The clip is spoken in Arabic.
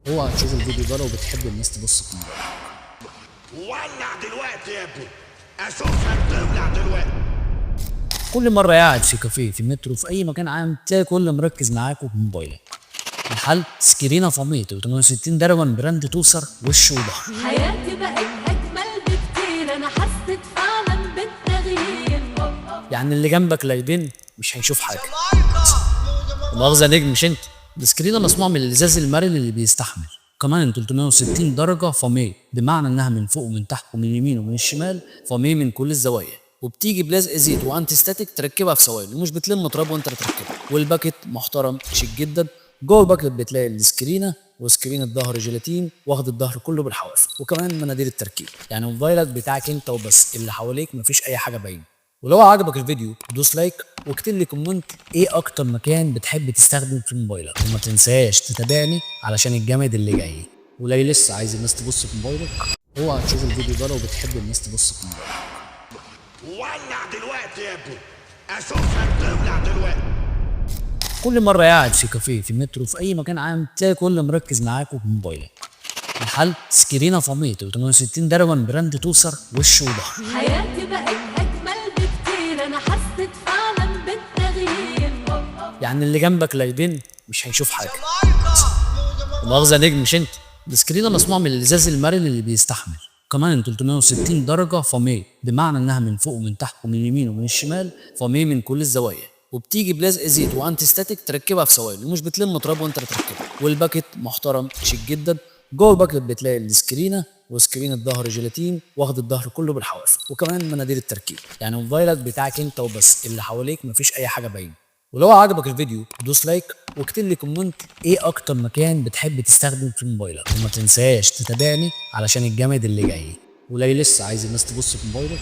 اوعى تشوف الفيديو ده لو بتحب الناس تبص في الموبايل. ولع دلوقتي يا ابني، اشوفك تولع دلوقتي. كل مرة قاعد في كافيه في مترو في أي مكان عام تلاقي كل مركز معاكوا في موبايلك. الحل سكرينة فامي 360 درجة من براند توصر وش وظهر. حياتي بقت أجمل بكتير، أنا حسيت فعلا بالتغيير. يعني اللي جنبك لا يبين مش هيشوف حاجة. مؤاخذة نجم مش انت. السكرينة مصنوع من الإزاز المرن اللي بيستحمل. كمان 360 درجة فامي، بمعنى إنها من فوق ومن تحت ومن اليمين ومن الشمال، فامي من كل الزوايا. وبتيجي بلزق زيت وانتي ستاتيك تركبها في ثواني ومش بتلم تراب وانت بتركبها. والباكت محترم شيك جدا. جوه الباكت بتلاقي السكرينه وسكرينه ظهر جيلاتين واخد الظهر كله بالحواف، وكمان مناديل التركيب. يعني الموبايلك بتاعك انت وبس، اللي حواليك مفيش اي حاجه باينه. ولو عجبك الفيديو دوس لايك واكتب لي كومنت ايه اكتر مكان بتحب تستخدم في موبايلك، وما تنساش تتابعني علشان الجامد اللي جاي. ولو لسه عايز الناس تبص في موبايلك اوعى تشوف الفيديو ده لو بتحب الناس تبص في موبايلك. ولع دلوقتي يا ابني، اشوفك تولع دلوقتي. كل مرة قاعد في كافيه في مترو في أي مكان عام تلاقي كل مركز معاكوا في موبايلك. الحل سكرينة فامي 360 درجة من براند توصر وش وظهر. حياتي بقت أجمل بكتير، أنا حسيت فعلا بالتغيير. يعني اللي جنبك لا يبين مش هيشوف حاجة. مؤاخذة نجم مش انت. السكرينة مصنوع من الإزاز المرن اللي بيستحمل. كمان 360 درجة فامي، بمعنى إنها من فوق ومن تحت ومن اليمين ومن الشمال، فامي من كل الزوايا. وبتيجي بلزق زيت وانتي ستاتيك تركبها في ثواني ومش بتلم تراب وانت بتركبها. والباكت محترم شيك جدا. جوه الباكت بتلاقي السكرينه وسكرينه ظهر جيلاتين واخد الظهر كله بالحواف، وكمان مناديل التركيب. يعني الموبايلك بتاعك انت وبس، اللي حواليك مفيش اي حاجه باينه. ولو عجبك الفيديو دوس لايك واكتب لي كومنت ايه اكتر مكان بتحب تستخدم في موبايلك، وما تنساش تتابعني علشان الجامد اللي جاي. ولو لسه عايز الناس تبص في موبايلك